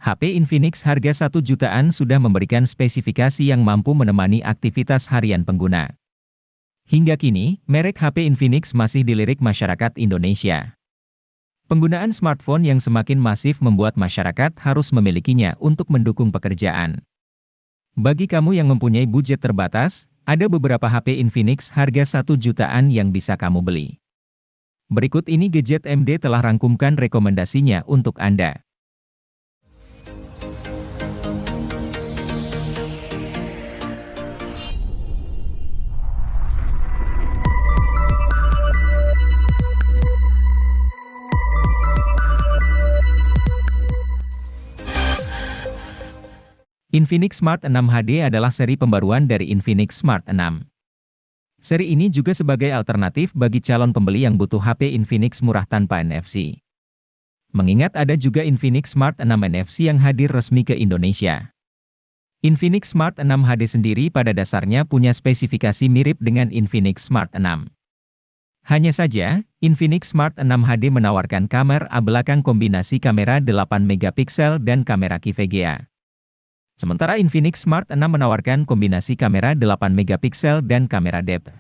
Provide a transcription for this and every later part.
HP Infinix harga 1 jutaan sudah memberikan spesifikasi yang mampu menemani aktivitas harian pengguna. Hingga kini, merek HP Infinix masih dilirik masyarakat Indonesia. Penggunaan smartphone yang semakin masif membuat masyarakat harus memilikinya untuk mendukung pekerjaan. Bagi kamu yang mempunyai budget terbatas, ada beberapa HP Infinix harga 1 jutaan yang bisa kamu beli. Berikut ini Gadget MD telah rangkumkan rekomendasinya untuk Anda. Infinix Smart 6 HD adalah seri pembaruan dari Infinix Smart 6. Seri ini juga sebagai alternatif bagi calon pembeli yang butuh HP Infinix murah tanpa NFC. Mengingat ada juga Infinix Smart 6 NFC yang hadir resmi ke Indonesia. Infinix Smart 6 HD sendiri pada dasarnya punya spesifikasi mirip dengan Infinix Smart 6. Hanya saja, Infinix Smart 6 HD menawarkan kamera belakang kombinasi kamera 8 megapiksel dan kamera QVGA. Sementara Infinix Smart 6 menawarkan kombinasi kamera 8 megapiksel dan kamera depth.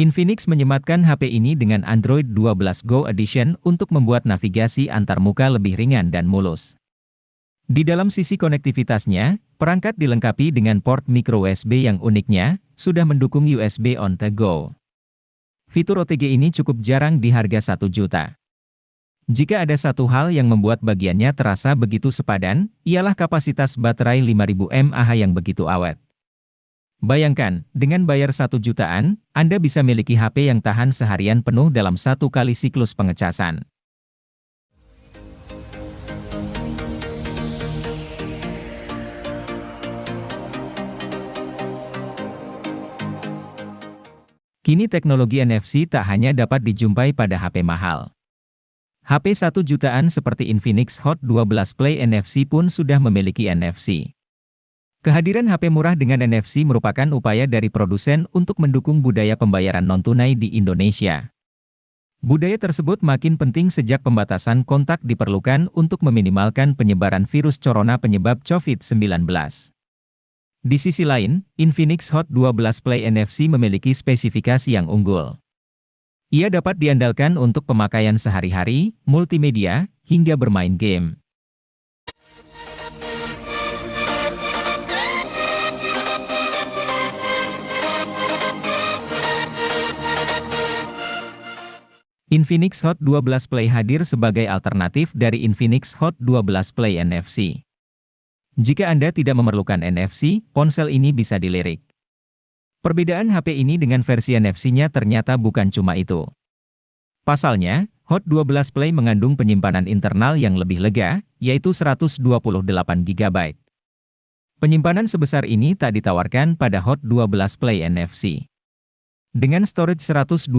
Infinix menyematkan HP ini dengan Android 12 Go Edition untuk membuat navigasi antar muka lebih ringan dan mulus. Di dalam sisi konektivitasnya, perangkat dilengkapi dengan port micro USB yang uniknya, sudah mendukung USB on the go. Fitur OTG ini cukup jarang di harga 1 juta. Jika ada satu hal yang membuat bagiannya terasa begitu sepadan, ialah kapasitas baterai 5000 mAh yang begitu awet. Bayangkan, dengan bayar 1 jutaan, Anda bisa miliki HP yang tahan seharian penuh dalam 1 kali siklus pengecasan. Kini teknologi NFC tak hanya dapat dijumpai pada HP mahal. HP 1 jutaan seperti Infinix Hot 12 Play NFC pun sudah memiliki NFC. Kehadiran HP murah dengan NFC merupakan upaya dari produsen untuk mendukung budaya pembayaran non-tunai di Indonesia. Budaya tersebut makin penting sejak pembatasan kontak diperlukan untuk meminimalkan penyebaran virus corona penyebab COVID-19. Di sisi lain, Infinix Hot 12 Play NFC memiliki spesifikasi yang unggul. Ia dapat diandalkan untuk pemakaian sehari-hari, multimedia, hingga bermain game. Infinix Hot 12 Play hadir sebagai alternatif dari Infinix Hot 12 Play NFC. Jika Anda tidak memerlukan NFC, ponsel ini bisa dilirik. Perbedaan HP ini dengan versi NFC-nya ternyata bukan cuma itu. Pasalnya, Hot 12 Play mengandung penyimpanan internal yang lebih lega, yaitu 128 GB. Penyimpanan sebesar ini tak ditawarkan pada Hot 12 Play NFC. Dengan storage 128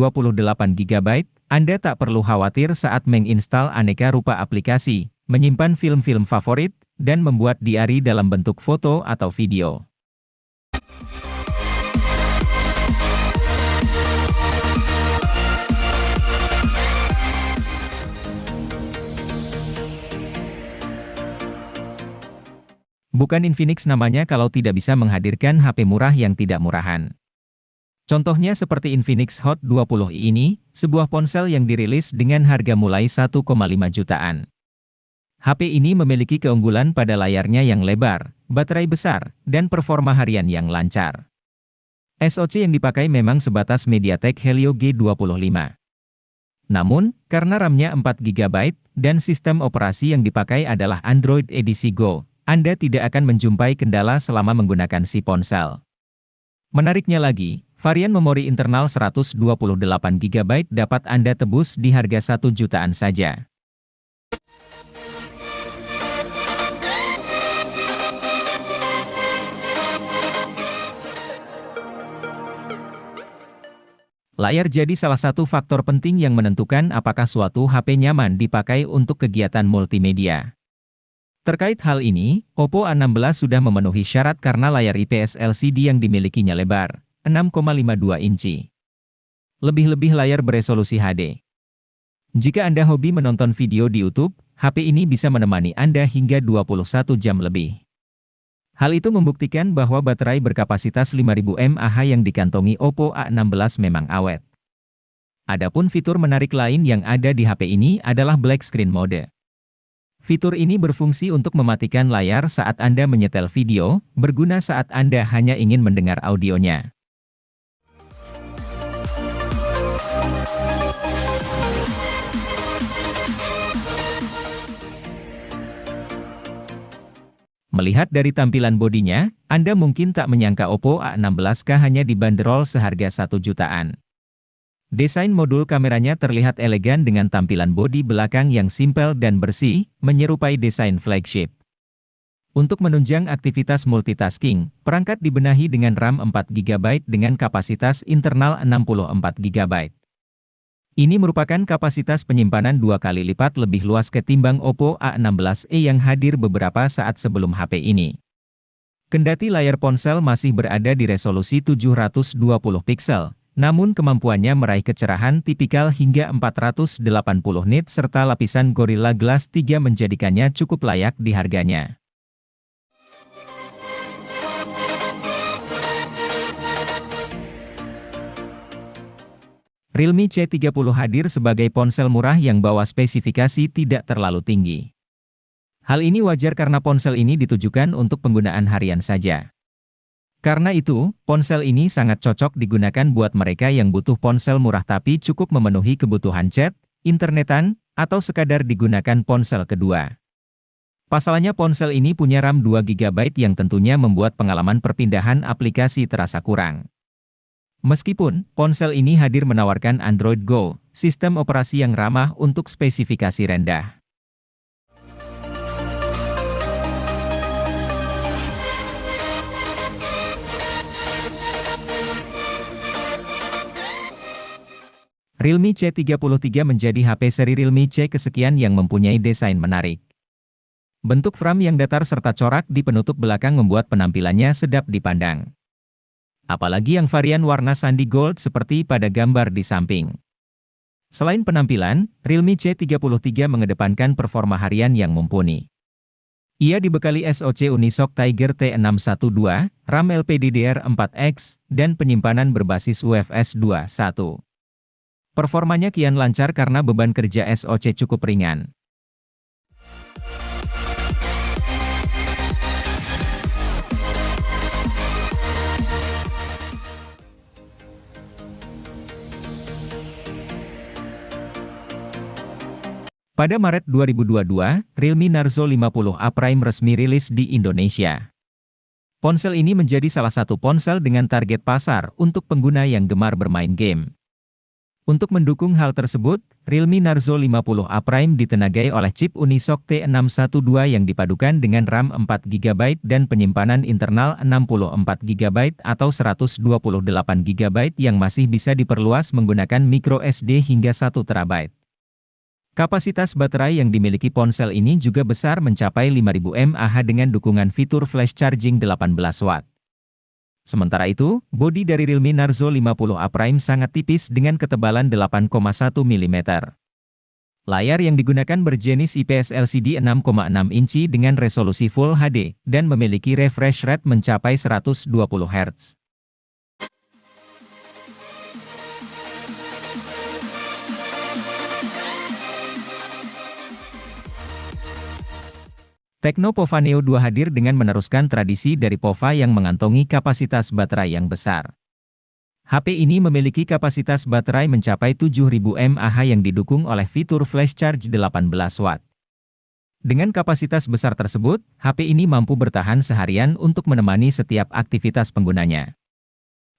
GB, Anda tak perlu khawatir saat menginstal aneka rupa aplikasi, menyimpan film-film favorit, dan membuat diari dalam bentuk foto atau video. Bukan Infinix namanya kalau tidak bisa menghadirkan HP murah yang tidak murahan. Contohnya seperti Infinix Hot 20 ini, sebuah ponsel yang dirilis dengan harga mulai 1,5 jutaan. HP ini memiliki keunggulan pada layarnya yang lebar, baterai besar, dan performa harian yang lancar. SoC yang dipakai memang sebatas MediaTek Helio G25. Namun, karena RAM-nya 4 GB, dan sistem operasi yang dipakai adalah Android edisi Go, Anda tidak akan menjumpai kendala selama menggunakan si ponsel. Menariknya lagi, varian memori internal 128 GB dapat Anda tebus di harga 1 jutaan saja. Layar jadi salah satu faktor penting yang menentukan apakah suatu HP nyaman dipakai untuk kegiatan multimedia. Terkait hal ini, Oppo A16 sudah memenuhi syarat karena layar IPS LCD yang dimilikinya lebar, 6,52 inci. Lebih-lebih layar beresolusi HD. Jika Anda hobi menonton video di YouTube, HP ini bisa menemani Anda hingga 21 jam lebih. Hal itu membuktikan bahwa baterai berkapasitas 5000 mAh yang dikantongi Oppo A16 memang awet. Adapun fitur menarik lain yang ada di HP ini adalah Black Screen Mode. Fitur ini berfungsi untuk mematikan layar saat Anda menyetel video, berguna saat Anda hanya ingin mendengar audionya. Melihat dari tampilan bodinya, Anda mungkin tak menyangka Oppo A16K hanya dibanderol seharga 1 jutaan. Desain modul kameranya terlihat elegan dengan tampilan bodi belakang yang simpel dan bersih, menyerupai desain flagship. Untuk menunjang aktivitas multitasking, perangkat dibenahi dengan RAM 4GB dengan kapasitas internal 64GB. Ini merupakan kapasitas penyimpanan 2 kali lipat lebih luas ketimbang Oppo A16e yang hadir beberapa saat sebelum HP ini. Kendati layar ponsel masih berada di resolusi 720 piksel, namun kemampuannya meraih kecerahan tipikal hingga 480 nit serta lapisan Gorilla Glass 3 menjadikannya cukup layak di harganya. Realme C30 hadir sebagai ponsel murah yang bawa spesifikasi tidak terlalu tinggi. Hal ini wajar karena ponsel ini ditujukan untuk penggunaan harian saja. Karena itu, ponsel ini sangat cocok digunakan buat mereka yang butuh ponsel murah tapi cukup memenuhi kebutuhan chat, internetan, atau sekadar digunakan ponsel kedua. Pasalnya ponsel ini punya RAM 2GB yang tentunya membuat pengalaman perpindahan aplikasi terasa kurang. Meskipun, ponsel ini hadir menawarkan Android Go, sistem operasi yang ramah untuk spesifikasi rendah. Realme C33 menjadi HP seri Realme C kesekian yang mempunyai desain menarik. Bentuk frame yang datar serta corak di penutup belakang membuat penampilannya sedap dipandang. Apalagi yang varian warna sandi gold seperti pada gambar di samping. Selain penampilan, Realme C33 mengedepankan performa harian yang mumpuni. Ia dibekali SoC Unisoc Tiger T612, RAM LPDDR4X, dan penyimpanan berbasis UFS 2.1. Performanya kian lancar karena beban kerja SoC cukup ringan. Pada Maret 2022, Realme Narzo 50A Prime resmi rilis di Indonesia. Ponsel ini menjadi salah satu ponsel dengan target pasar untuk pengguna yang gemar bermain game. Untuk mendukung hal tersebut, Realme Narzo 50A Prime ditenagai oleh chip Unisoc T612 yang dipadukan dengan RAM 4GB dan penyimpanan internal 64GB atau 128GB yang masih bisa diperluas menggunakan microSD hingga 1TB. Kapasitas baterai yang dimiliki ponsel ini juga besar mencapai 5000 mAh dengan dukungan fitur flash charging 18 watt. Sementara itu, bodi dari Realme Narzo 50A Prime sangat tipis dengan ketebalan 8,1 mm. Layar yang digunakan berjenis IPS LCD 6,6 inci dengan resolusi Full HD, dan memiliki refresh rate mencapai 120 Hz. Tecno Pova Neo 2 hadir dengan meneruskan tradisi dari Pova yang mengantongi kapasitas baterai yang besar. HP ini memiliki kapasitas baterai mencapai 7000 mAh yang didukung oleh fitur flash charge 18 watt. Dengan kapasitas besar tersebut, HP ini mampu bertahan seharian untuk menemani setiap aktivitas penggunanya.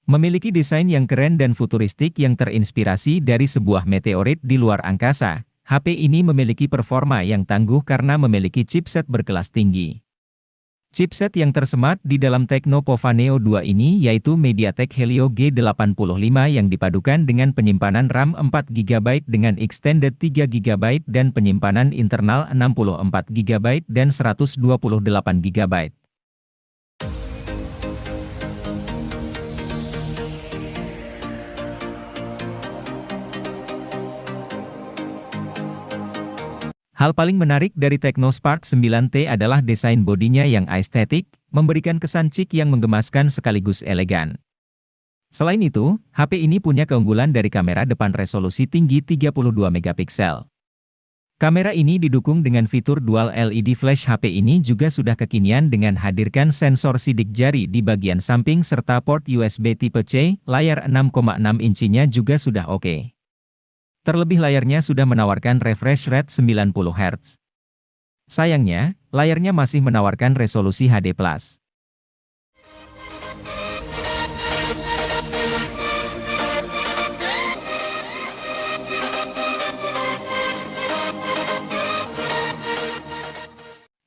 Memiliki desain yang keren dan futuristik yang terinspirasi dari sebuah meteorit di luar angkasa, HP ini memiliki performa yang tangguh karena memiliki chipset berkelas tinggi. Chipset yang tersemat di dalam Tecno Pova Neo 2 ini yaitu MediaTek Helio G85 yang dipadukan dengan penyimpanan RAM 4GB dengan extended 3GB dan penyimpanan internal 64GB dan 128GB. Hal paling menarik dari Tecno Spark 9T adalah desain bodinya yang estetik, memberikan kesan chic yang menggemaskan sekaligus elegan. Selain itu, HP ini punya keunggulan dari kamera depan resolusi tinggi 32 megapiksel. Kamera ini didukung dengan fitur dual LED flash. HP ini juga sudah kekinian dengan hadirkan sensor sidik jari di bagian samping serta port USB tipe C, layar 6,6 inchinya juga sudah oke. Terlebih layarnya sudah menawarkan refresh rate 90 Hz. Sayangnya, layarnya masih menawarkan resolusi HD+.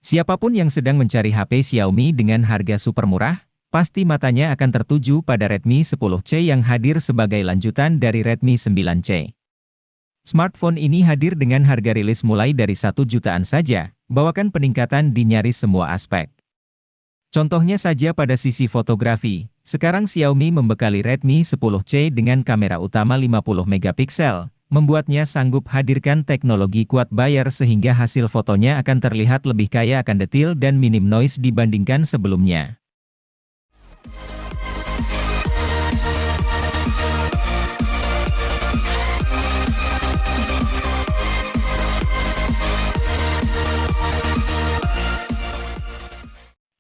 Siapapun yang sedang mencari HP Xiaomi dengan harga super murah, pasti matanya akan tertuju pada Redmi 10C yang hadir sebagai lanjutan dari Redmi 9C. Smartphone ini hadir dengan harga rilis mulai dari 1 jutaan saja, bawakan peningkatan di nyaris semua aspek. Contohnya saja pada sisi fotografi, sekarang Xiaomi membekali Redmi 10C dengan kamera utama 50 megapiksel, membuatnya sanggup hadirkan teknologi quad bayar sehingga hasil fotonya akan terlihat lebih kaya akan detail dan minim noise dibandingkan sebelumnya.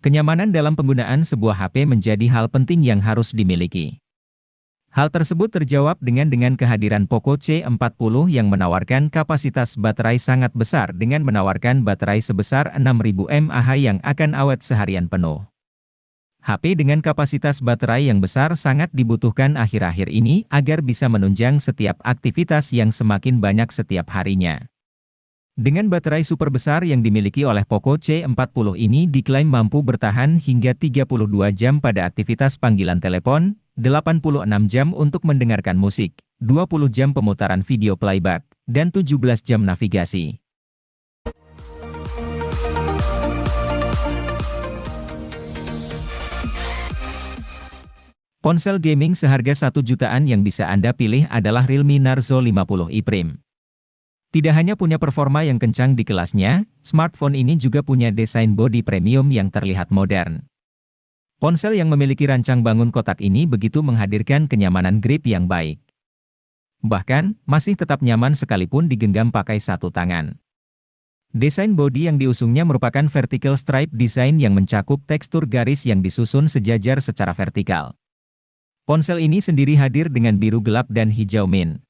Kenyamanan dalam penggunaan sebuah HP menjadi hal penting yang harus dimiliki. Hal tersebut terjawab dengan kehadiran Poco C40 yang menawarkan kapasitas baterai sangat besar dengan menawarkan baterai sebesar 6000 mAh yang akan awet seharian penuh. HP dengan kapasitas baterai yang besar sangat dibutuhkan akhir-akhir ini agar bisa menunjang setiap aktivitas yang semakin banyak setiap harinya. Dengan baterai super besar yang dimiliki oleh Poco C40 ini diklaim mampu bertahan hingga 32 jam pada aktivitas panggilan telepon, 86 jam untuk mendengarkan musik, 20 jam pemutaran video playback, dan 17 jam navigasi. Ponsel gaming seharga 1 jutaan yang bisa Anda pilih adalah Realme Narzo 50i Prime. Tidak hanya punya performa yang kencang di kelasnya, smartphone ini juga punya desain bodi premium yang terlihat modern. Ponsel yang memiliki rancang bangun kotak ini begitu menghadirkan kenyamanan grip yang baik. Bahkan, masih tetap nyaman sekalipun digenggam pakai satu tangan. Desain bodi yang diusungnya merupakan vertical stripe design yang mencakup tekstur garis yang disusun sejajar secara vertikal. Ponsel ini sendiri hadir dengan biru gelap dan hijau mint.